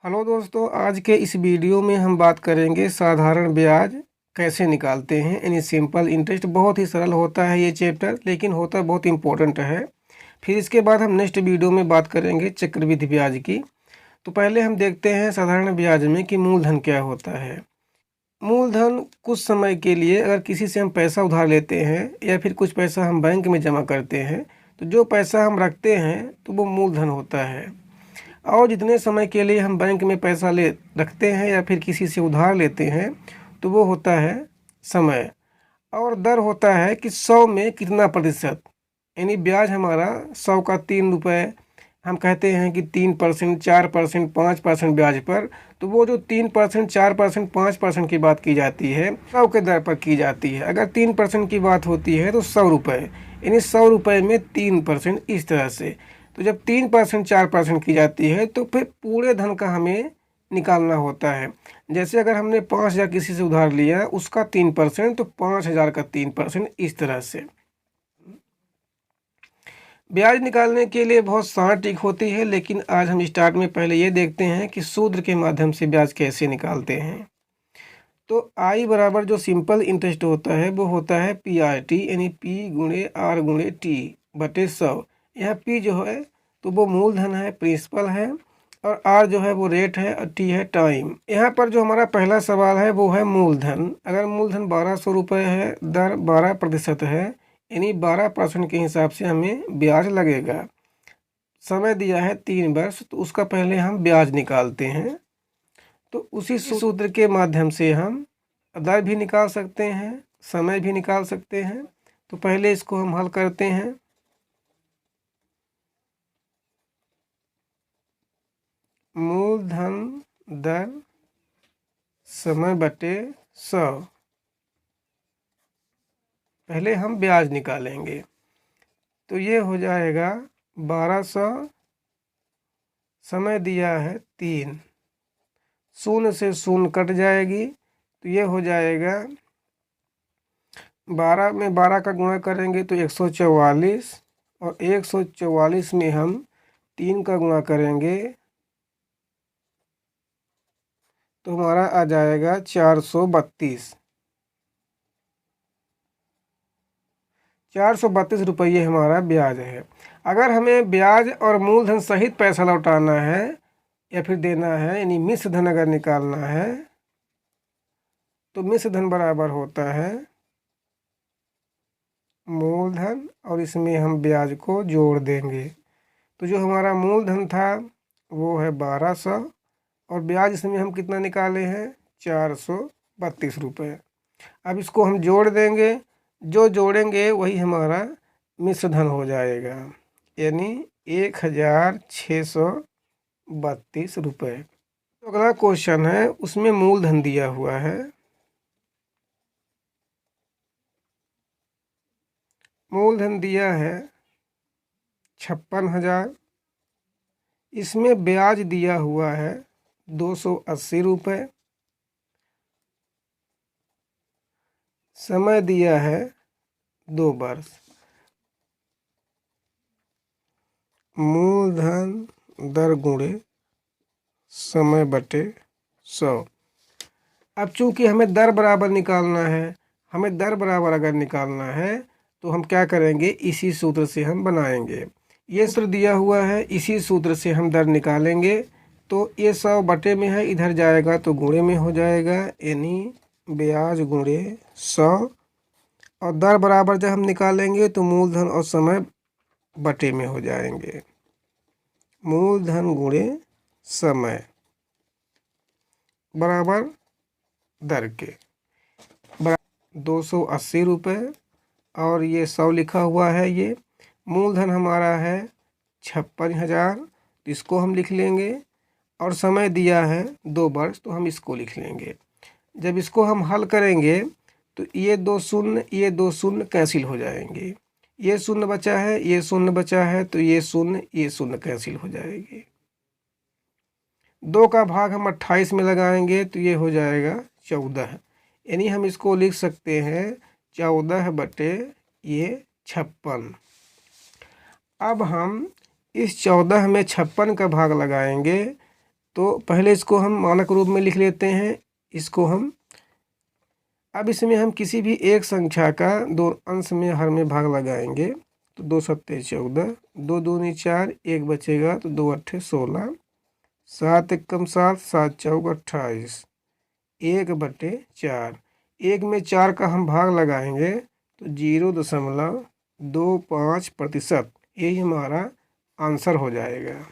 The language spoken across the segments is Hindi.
हेलो दोस्तों, आज के इस वीडियो में हम बात करेंगे साधारण ब्याज कैसे निकालते हैं, यानी सिंपल इंटरेस्ट। बहुत ही सरल होता है ये चैप्टर, लेकिन होता बहुत इम्पोर्टेंट है। फिर इसके बाद हम नेक्स्ट वीडियो में बात करेंगे चक्रवृद्धि ब्याज की। तो पहले हम देखते हैं साधारण ब्याज में कि मूलधन क्या होता है। मूलधन कुछ समय के लिए अगर किसी से हम पैसा उधार लेते हैं या फिर कुछ पैसा हम बैंक में जमा करते हैं, तो जो पैसा हम रखते हैं तो वो मूलधन होता है। और जितने समय के लिए हम बैंक में पैसा ले रखते हैं या फिर किसी से उधार लेते हैं तो वो होता है समय। और दर होता है कि 100 में कितना प्रतिशत, यानी ब्याज हमारा 100 का 3 रुपये, हम कहते हैं कि 3%, 4%, 5% ब्याज पर। तो वो जो 3%, 4%, 5% की बात की जाती है 100 के दर पर की जाती है। अगर 3% की बात होती है तो 100 रुपये, यानी 100 रुपये में 3%, इस तरह से। तो जब 3%, 4% की जाती है तो फिर पूरे धन का हमें निकालना होता है। जैसे अगर हमने 5,000 किसी से उधार लिया, उसका 3%, तो 5,000 का 3%, इस तरह से। ब्याज निकालने के लिए बहुत सारी ट्रिक होती है, लेकिन आज हम स्टार्ट में पहले ये देखते हैं कि सूत्र के माध्यम से ब्याज कैसे निकालते हैं। तो आई बराबर जो सिंपल इंटरेस्ट होता है वो होता है PRT, यानी P गुणे R गुणे T बटे 100। यहाँ P जो है तो वो मूलधन है, प्रिंसिपल है, और R जो है वो रेट है, और T है टाइम। यहाँ पर जो हमारा पहला सवाल है वो है मूलधन। अगर मूलधन 1,200 रुपये है, दर 12% है, यानी 12% के हिसाब से हमें ब्याज लगेगा। समय दिया है 3 वर्ष, तो उसका पहले हम ब्याज निकालते हैं। तो उसी सूत्र के माध्यम से हम दर भी निकाल सकते हैं, समय भी निकाल सकते हैं। तो पहले इसको हम हल करते हैं। मूलधन दर समय बटे 100। पहले हम ब्याज निकालेंगे, तो ये हो जाएगा 1,200, समय दिया है 3, शून्य से शून्य कट जाएगी, तो ये हो जाएगा 12 में 12 का गुणा करेंगे तो 144, और 144 में हम 3 का गुणा करेंगे तो हमारा आ जाएगा 432। 432 रुपये हमारा ब्याज है। अगर हमें ब्याज और मूलधन सहित पैसा लौटाना है या फिर देना है, यानी मिश्र धन अगर निकालना है, तो मिश्र धन बराबर होता है मूलधन, और इसमें हम ब्याज को जोड़ देंगे। तो जो हमारा मूलधन था वो है 1,200, और ब्याज इसमें हम कितना निकाले हैं, 432 रुपये। अब इसको हम जोड़ देंगे, जो जोड़ेंगे वही हमारा मिश्र धन हो जाएगा, यानी 1,632 रुपये। तो अगला क्वेश्चन है, उसमें मूलधन दिया हुआ है। मूलधन दिया है 56,000, इसमें ब्याज दिया हुआ है 280 रुपये, समय दिया है 2 वर्ष। मूलधन दर गुणे समय बटे 100। अब चूंकि हमें दर बराबर निकालना है, हमें दर बराबर अगर निकालना है तो हम क्या करेंगे, इसी सूत्र से हम बनाएंगे। ये सूत्र दिया हुआ है, इसी सूत्र से हम दर निकालेंगे। तो ये 100 बटे में है, इधर जाएगा तो गुणे में हो जाएगा, यानी ब्याज गुणे 100। और दर बराबर जब हम निकालेंगे तो मूलधन और समय बटे में हो जाएंगे। मूलधन गुणे समय बराबर दर के 280 रुपये, और ये 100 लिखा हुआ है। ये मूलधन हमारा है 56,000, इसको हम लिख लेंगे, और समय दिया है 2 वर्ष, तो हम इसको लिख लेंगे। जब इसको हम हल करेंगे तो ये 2 शून्य, ये 2 शून्य कैंसिल हो जाएंगे, ये शून्य बचा है, ये शून्य बचा है, तो ये शून्य कैंसिल हो जाएगी। 2 का भाग हम 28 में लगाएंगे तो ये हो जाएगा 14, यानी हम इसको लिख सकते हैं 14 बटे ये 56। अब हम इस 14 में 56 का भाग लगाएंगे तो पहले इसको हम मानक रूप में लिख लेते हैं। इसको हम अब इसमें हम किसी भी एक संख्या का दो अंश में हर में भाग लगाएंगे। तो 2 सत्ते 14, 2 दूनी 4, 1 बचेगा तो 2 अट्ठे 16, 7 एकम 7, 7 चौक 28, 1/4। 1 में 4 का हम भाग लगाएंगे तो 0.25%, यही हमारा आंसर हो जाएगा।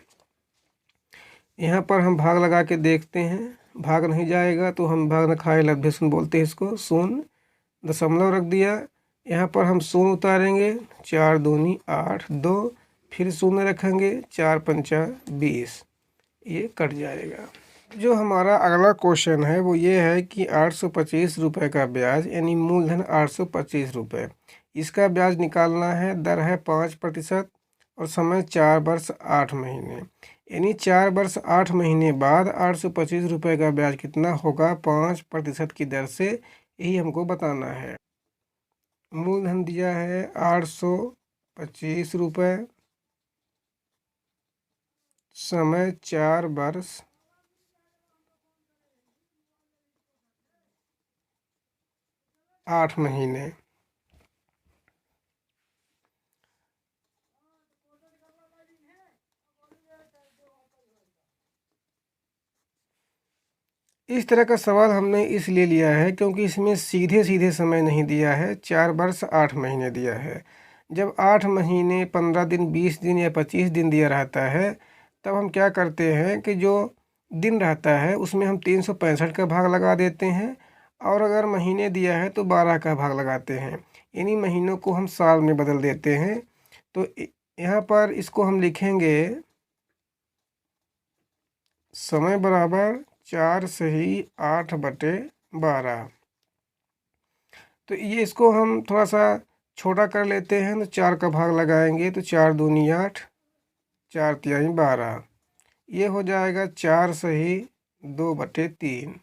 यहाँ पर हम भाग लगा के देखते हैं, भाग नहीं जाएगा तो हम भाग न खाए लब्धे शून्य बोलते हैं इसको। शून्य दशमलव रख दिया, यहाँ पर हम शून्य उतारेंगे, 4 दूनी 8, 2 फिर शून्य रखेंगे, 4 पंचा 20, ये कट जाएगा। जो हमारा अगला क्वेश्चन है वो ये है कि 825 रुपये का ब्याज यानी मूलधन 825 रुपये, इसका ब्याज निकालना है। दर है 5% और समय 4 वर्ष 8 महीने, यानी 4 वर्ष 8 महीने बाद 825 रुपये का ब्याज कितना होगा 5% की दर से, यही हमको बताना है। मूलधन दिया है 825 रुपये, समय 4 वर्ष 8 महीने। इस तरह का सवाल हमने इसलिए लिया है क्योंकि इसमें सीधे सीधे समय नहीं दिया है, 4 वर्ष 8 महीने दिया है। जब 8 महीने 15 दिन 20 दिन या 25 दिन दिया रहता है तब हम क्या करते हैं कि जो दिन रहता है उसमें हम 365 का भाग लगा देते हैं, और अगर महीने दिया है तो 12 का भाग लगाते हैं, यानी महीनों को हम साल में बदल देते हैं। तो यहाँ पर इसको हम लिखेंगे समय बराबर 4 सही 8/12। तो ये इसको हम थोड़ा सा छोटा कर लेते हैं, तो 4 का भाग लगाएंगे तो 4 दूनी 8, 4 तिहाई 12, ये हो जाएगा 4 सही 2/3।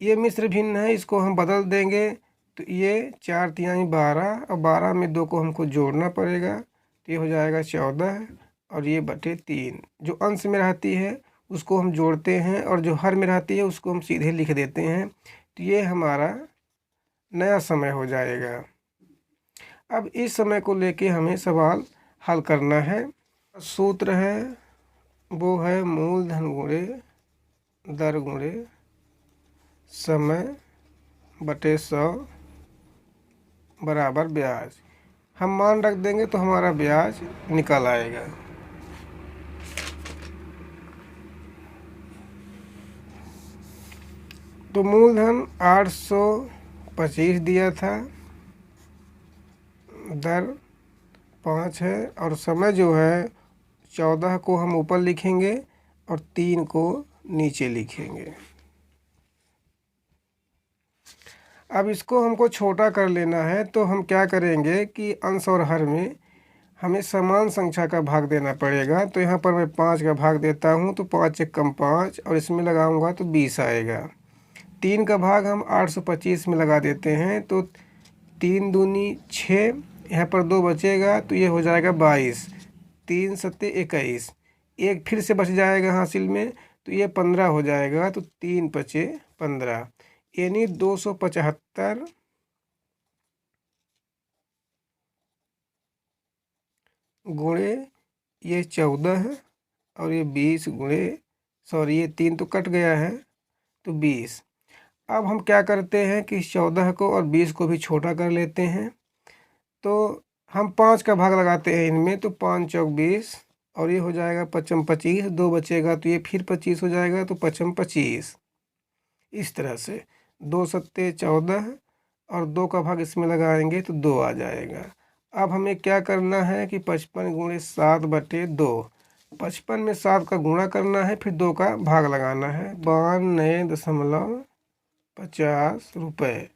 ये मिश्र भिन्न है, इसको हम बदल देंगे तो ये 4 तिहाई 12 और 12 में 2 को हमको जोड़ना पड़ेगा, तो ये हो जाएगा 14 और ये बटे 3। जो अंश में रहती है उसको हम जोड़ते हैं और जो हर में रहती है उसको हम सीधे लिख देते हैं, तो ये हमारा नया समय हो जाएगा। अब इस समय को लेके हमें सवाल हल करना है। सूत्र है वो है मूलधन गुणे दर गुणे समय बटे 100 बराबर ब्याज। हम मान रख देंगे तो हमारा ब्याज निकल आएगा। तो मूलधन 825 दिया था, दर 5 है और समय जो है 14 को हम ऊपर लिखेंगे और 3 को नीचे लिखेंगे। अब इसको हमको छोटा कर लेना है, तो हम क्या करेंगे कि अंश और हर में हमें समान संख्या का भाग देना पड़ेगा। तो यहाँ पर मैं 5 का भाग देता हूँ, तो 5 एकम 5 और इसमें लगाऊंगा तो 20 आएगा। 3 का भाग हम 825 में लगा देते हैं, तो 3 दूनी 6, यहाँ पर 2 बचेगा तो ये हो जाएगा 22, 3 सत्ते 21, एक फिर से बच जाएगा हासिल में तो ये 15 हो जाएगा, तो 3 पचे 15, यानी 275 गुणे ये 14 है और ये 20 गुणे, सॉरी ये 3 तो कट गया है तो 20। अब हम क्या करते हैं कि 14 को और 20 को भी छोटा कर लेते हैं, तो हम 5 का भाग लगाते हैं इनमें, तो 5 चौक 20 और ये हो जाएगा 55 25, 2 बचेगा तो ये फिर 25 हो जाएगा, तो 55 25। इस तरह से 2 सत्ते 14 और 2 का भाग इसमें लगाएंगे तो 2 आ जाएगा। अब हमें क्या करना है कि 55 गुणे 7/2, 55 में 7 का गुणा करना है, फिर 2 का भाग लगाना है, 92.50 रुपये,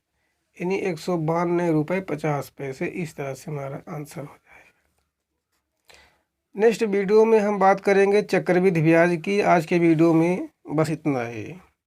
यानी 192 रुपये 50 पैसे। इस तरह से हमारा आंसर हो जाएगा। नेक्स्ट वीडियो में हम बात करेंगे चक्रवृद्धि ब्याज की। आज के वीडियो में बस इतना ही।